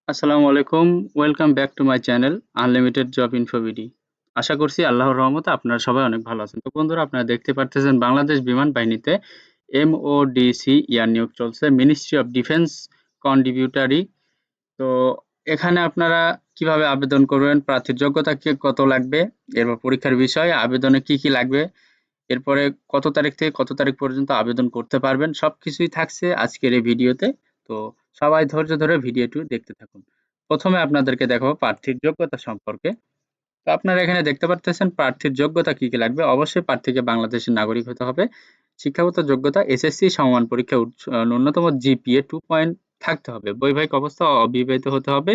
আসসালামু আলাইকুম। Welcome back to my channel unlimited job info BD. আশা করছি আল্লাহর রহমতে আপনারা সবাই অনেক ভালো আছেন। তো বন্ধুরা আপনারা দেখতে পারতেছেন বাংলাদেশ বিমান বাহিনীতে MODC ইয়ার নিয়োগ চলছে। Ministry of defence contributory. তো এখানে আপনারা কিভাবে আবেদন করবেন, প্রার্থীর যোগ্যতা কত লাগবে, এরপর পরীক্ষার বিষয়, আবেদনে কি লাগবে, এরপরে কত তারিখ থেকে কত তারিখ পর্যন্ত আবেদন করতে পারবেন সবকিছুই থাকছে আজকের এই ভিডিওতে। তো সবাই ধৈর্য ধরে ভিডিওটি দেখতে থাকুন। প্রথমে আপনাদেরকে দেখাবো প্রার্থীর যোগ্যতা সম্পর্কে। তো আপনারা এখানে দেখতে পারতেছেন প্রার্থীর যোগ্যতা কি লাগবে। অবশ্যই প্রার্থীকে বাংলাদেশের নাগরিক হতে হবে। শিক্ষাগত যোগ্যতা এসএসসি সমমান পরীক্ষায় ন্যূনতম জিপিএ 2 পয়েন্ট থাকতে হবে। বৈবাহিক অবস্থা অবিবাহিত হতে হবে।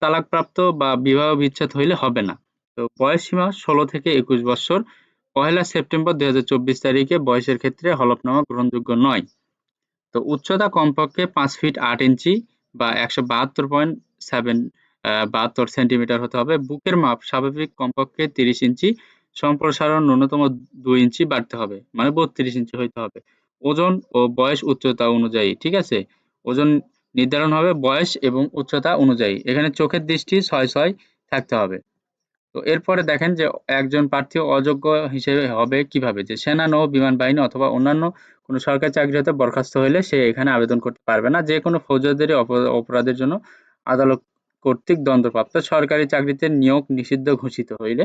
তালাকপ্রাপ্ত বা বিবাহ বিচ্ছেদ হইলে হবে না। তো বয়স সীমা ১৬ থেকে ২১ বৎসর। ১লা সেপ্টেম্বর ২০২৪ তারিখে বয়সের ক্ষেত্রে হলফনামা গ্রহণযোগ্য নয়। তো উচ্চতা কমপক্ষে ৫ ফিট ৮ ইঞ্চি বা ১৭২.৭ সেন্টিমিটার হতে হবে। বুকের মাপ স্বাভাবিক কমপক্ষে ৩০ ইঞ্চি, সম্প্রসারণ ন্যূনতম ২ ইঞ্চি বাড়তে হবে, মানে ৩২ ইঞ্চি হইতে হবে। ওজন ও বয়স উচ্চতা অনুযায়ী, ঠিক আছে? ওজন নির্ধারণ হবে বয়স এবং উচ্চতা অনুযায়ী। এখানে চোখের দৃষ্টি ৬/৬ থাকতে হবে। তো এরপরে দেখেন যে একজন প্রার্থী অযোগ্য হিসেবে হবে কিভাবে, যে সেনা, নৌ, বিমান বাহিনী অথবা অন্যান্য কোনো সরকারি চাকরি হতে বরখাস্ত হইলে সে এখানে আবেদন করতে পারবে না। যে কোনো ফৌজদারি অপরাধের জন্য আদালত কর্তৃক দণ্ডপ্রাপ্ত সরকারি চাকরিতে নিয়োগ নিষিদ্ধ ঘোষিত হইলে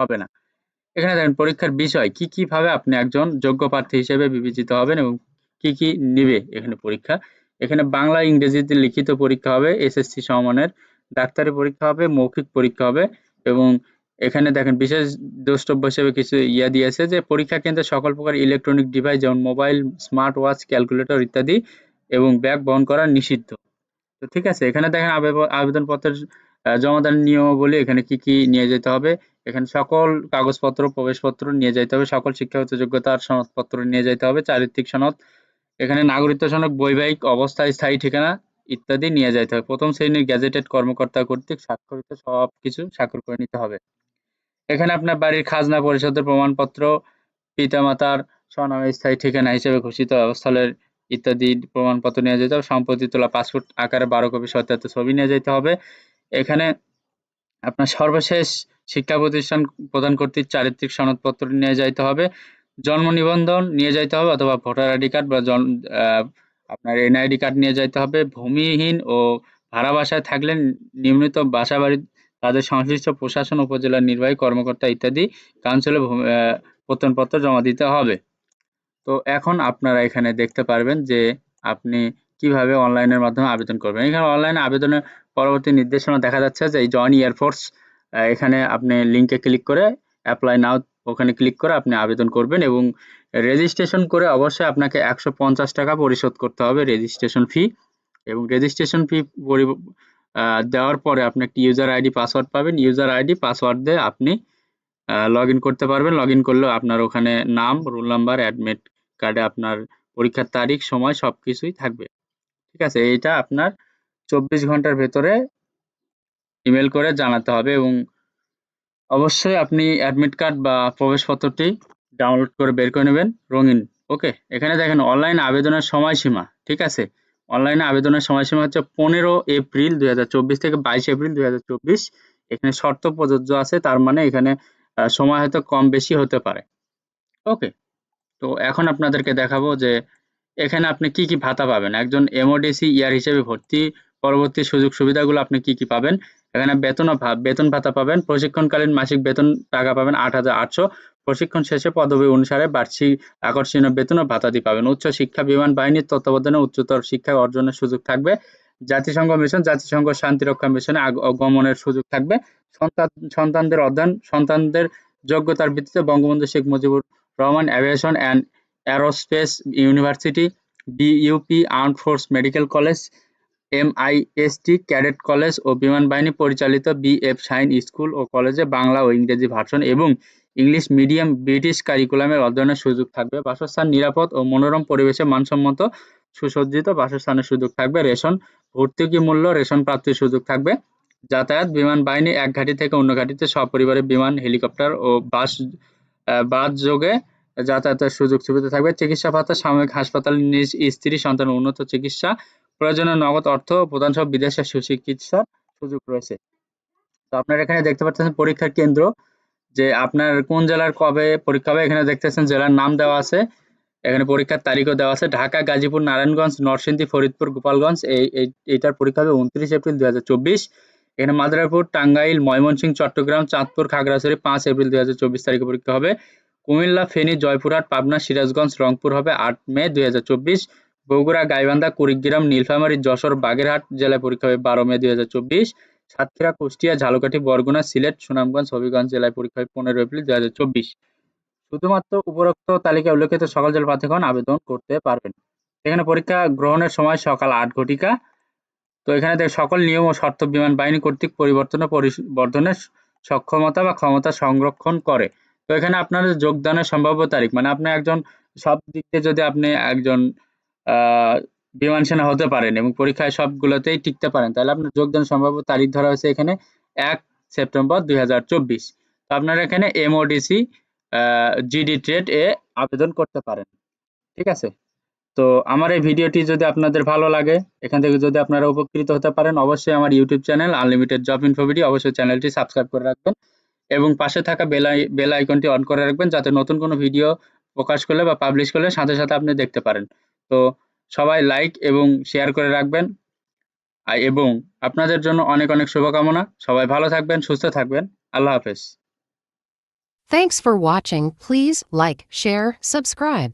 হবে না। এখানে দেখেন পরীক্ষার বিষয় কিভাবে আপনি একজন যোগ্য প্রার্থী হিসেবে বিবেচিত হবেন এবং কি নিবে এখানে পরীক্ষা। এখানে বাংলা ইংরেজিতে লিখিত পরীক্ষা হবে, এসএসসি সমমানের। ডাক্তারি পরীক্ষা হবে, মৌখিক পরীক্ষা হবে এবং এখানে দেখেন বিশেষ দ্রষ্টব্য হিসেবে কিছু দিয়েছে যে পরীক্ষা কেন্দ্রে সকল প্রকার ইলেকট্রনিক ডিভাইস যেমন মোবাইল, স্মার্ট ওয়াচ, ক্যালকুলেটর ইত্যাদি এবং ব্যাগ বহন করা নিষিদ্ধ। তো ঠিক আছে, এখানে দেখেন আবেদনপত্রের জমাদানের নিয়মাবলী, এখানে কি নিয়ে যেতে হবে। এখানে সকল কাগজপত্র, প্রবেশপত্র নিয়ে যাইতে হবে, সকল শিক্ষাগত যোগ্যতার সনদপত্র নিয়ে যাইতে হবে, চারিত্রিক সনদ, এখানে নাগরিকত্ব সনদ, বৈবাহিক অবস্থা, স্থায়ী ঠিকানা ইত্যাদি নিয়ে যাইতে হবে। প্রথম শ্রেণীর গেজেটেড কর্মকর্তা কর্তৃক স্বাক্ষরিত সবকিছু স্বাক্ষর করে নিতে হবে। এখানে আপনার বাড়ির খাজনা পরিশোধের প্রমাণপত্র, পিতামাতার স্বনামে স্থায়ী ঠিকানা হিসেবে ঘোষিত আবাসস্থলের ইত্যাদি প্রমাণপত্র নিয়ে যেতে হবে। সম্প্রতি তোলা পাসপোর্ট আকারে ১২ কপি সত্যায়িত ছবি নিয়ে যেতে হবে। এখানে আপনার সর্বশেষ শিক্ষা প্রতিষ্ঠান প্রদান কর্তৃক চারিত্রিক সনদপত্র নিয়ে যাইতে হবে। জন্ম নিবন্ধন নিয়ে যাইতে হবে অথবা ভোটার আইডি কার্ড বা আপনার এনআইডি কার্ড নিয়ে যাইতে হবে। ভূমিহীন ও ভাড়া বাসায় থাকলে নিয়মিত বাসাবাড়ি তাদের সংশ্লিষ্ট প্রশাসন, উপজেলার নির্বাহী কর্মকর্তা ইত্যাদি কাউন্সিলে প্রত্যয়নপত্র জমা দিতে হবে। তো এখন আপনারা এখানে দেখতে পারবেন যে আপনি কিভাবে অনলাইনের মাধ্যমে আবেদন করবেন। এখানে অনলাইনে আবেদনের পরবর্তী নির্দেশনা দেখা যাচ্ছে যে এই জয়েন এয়ারফোর্স, এখানে আপনি লিঙ্কে ক্লিক করে অ্যাপ্লাই নাও ওখানে ক্লিক করে আপনি আবেদন করবেন এবং রেজিস্ট্রেশন করে অবশ্যই আপনাকে ১৫০ টাকা পরিশোধ করতে হবে রেজিস্ট্রেশন ফি। এবং রেজিস্ট্রেশন ফি দেওয়ার পরে আপনি একটি ইউজার আইডি পাসওয়ার্ড পাবেন। ইউজার আইডি পাসওয়ার্ড দিয়ে আপনি লগইন করতে পারবেন। লগইন করলেও আপনার ওখানে নাম, রোল নাম্বার, অ্যাডমিট কার্ডে আপনার পরীক্ষার তারিখ, সময় সবকিছুই থাকবে। ঠিক আছে? এইটা আপনার ২৪ ঘন্টার ভেতরে ইমেইল করে জানাতে হবে এবং অবশ্যই আপনি অ্যাডমিট কার্ড বা প্রবেশপত্রটি ডাউনলোড করে বের করে নেবেন রঙিন। ওকে? এখানে দেখেন অনলাইন আবেদনের সময়সীমা, ঠিক আছে? অনলাইনে আবেদনের সময়সীমা হচ্ছে ১৫ এপ্রিল ২০২৪ থেকে ২২ এপ্রিল ২০২৪। এখানে শর্ত প্রযোজ্য আছে, তার মানে এখানে সময় হয়তো কম বেশি হতে পারে। ওকে? তো এখন আপনাদেরকে দেখাবো যে এখানে আপনি কি ভাতা পাবেন। একজন এমওডিসি ইয়ার হিসেবে ভর্তি পরবর্তী সুযোগ সুবিধাগুলো আপনি কি পাবেন। এখানে বেতন ভাতা পাবেন। প্রশিক্ষণকালীন মাসিক বেতন টাকা পাবেন ৮,৮০০। প্রশিক্ষণ শেষে পদবি অনুসারে বার্ষিক আকর্ষণীয় বেতন ও ভাতাদি পাবেন। উচ্চ শিক্ষা বিমান বাহিনীর তত্ত্বাবধানে উচ্চতর শিক্ষা অর্জনের সুযোগ থাকবে। জাতিসংঘ মিশন, জাতিসংঘ শান্তিরক্ষা মিশনে গমনের সুযোগ থাকবে। সন্তানদের যোগ্যতার ভিত্তিতে Bangabandhu Sheikh Mujibur Rahman aviation and aerospace university, BUP armed force medical college, MIST cadet college ও বিমান বাহিনী পরিচালিত বিএফ শাহীন স্কুল ও কলেজে বাংলা ও ইংরেজি ভার্সন এবং ইংলিশ মিডিয়াম ব্রিটিশ কারিকুলামের অধ্যয়নের সুযোগ থাকবে। বাসস্থান নিরাপদ ও মনোরম পরিবেশে মানসম্মত সুসজ্জিত বাসস্থানের সুযোগ থাকবে। ভর্তুকি মূল্য রেশন প্রাপ্তির সুযোগ থাকবে। যাতায়াত বিমান বাহিনী এক ঘাঁটি থেকে অন্য ঘাঁটিতে সপরিবারে বিমান, হেলিকপ্টার ও বাস যোগে যাতায়াতের সুযোগ সুবিধা থাকবে। চিকিৎসা ভাতা সাময়িক হাসপাতালে নিজ স্ত্রী সন্তানের উন্নত চিকিৎসা প্রয়োজনীয় নগদ অর্থ প্রদান সহ বিদেশে সুচিকিৎসার সুযোগ রয়েছে। তো আপনারা এখানে দেখতে পাচ্ছেন পরীক্ষার কেন্দ্র, যে আপনার কোন জেলার কবে পরীক্ষা হবে, এখানে দেখতেছেন জেলার নাম দেওয়া আছে, এখানে পরীক্ষার তারিখও দেওয়া আছে। ঢাকা, গাজীপুর, নারায়ণগঞ্জ, নরসিংদী, ফরিদপুর, গোপালগঞ্জ এইটার পরীক্ষা হবে 29 এপ্রিল 2024। এখানে মাদারীপুর, টাঙ্গাইল, ময়মনসিংহ, চট্টগ্রাম, চাঁদপুর, খাগড়াছড়ি 5 এপ্রিল 2024 তারিখে পরীক্ষা হবে। কুমিল্লা, ফেনী, জয়পুরহাট, পাবনা, সিরাজগঞ্জ, রংপুর হবে 8 মে 2024। বগুড়া, গাইবান্ধা, কুড়িগ্রাম, নীলফামারী, যশোর, বাগেরহাট জেলায় পরীক্ষা হবে 12 মে 2024। সাতক্ষীরা, কুষ্টিয়া, ঝালকাঠি, বরগুনা, সিলেট, সুনামগঞ্জ, হবিগঞ্জ জেলায় পরীক্ষা হবে 15 এপ্রিল 2024। শুধুমাত্র উপরোক্ত তালিকায় উল্লেখিত সকল জেলা প্রার্থীগণ আবেদন করতে পারবেন। এখানে পরীক্ষা গ্রহণের সময় সকাল 8 ঘটিকা। তো এখানে সকল নিয়ম ও শর্ত বিমান বাহিনী কর্তৃক পরিবর্তন ও পরিবর্ধনের সক্ষমতা বা ক্ষমতা সংরক্ষণ করে। তো এখানে আপনাদের যোগদানের সম্ভাব্য তারিখ, মানে আপনি একজন সব দিক দিয়ে যদি আপনি একজন বিমান সেনা হতে পারেন এবং পরীক্ষায় সবগুলোতেই টিকতে পারেন, তাহলে আপনার যোগদানের সম্ভাব্য তারিখ ধরা হয়েছে এখানে 1 সেপ্টেম্বর 2024। তো আপনারা এখানে MODC GD ট্রেড এ আবেদন করতে পারেন। ঠিক আছে? তো আমার এই ভিডিওটি যদি আপনাদের ভালো লাগে, এখান থেকে যদি আপনারা উপকৃত হতে পারেন, অবশ্যই আমার YouTube channel unlimited job info video, অবশ্যই চ্যানেলটি সাবস্ক্রাইব করে রাখবেন এবং পাশে থাকা বেল আইকনটি অন করে রাখবেন, যাতে নতুন কোনো ভিডিও প্রকাশ করলে বা পাবলিশ করলে সাথে সাথে আপনি দেখতে পারেন। তো সবাই লাইক এবং শেয়ার করে রাখবেন, এবং আপনাদের জন্য অনেক অনেক শুভকামনা। সবাই ভালো থাকবেন, সুস্থ থাকবেন। আল্লাহ হাফেজ। Thanks for watching. Please like, share, subscribe.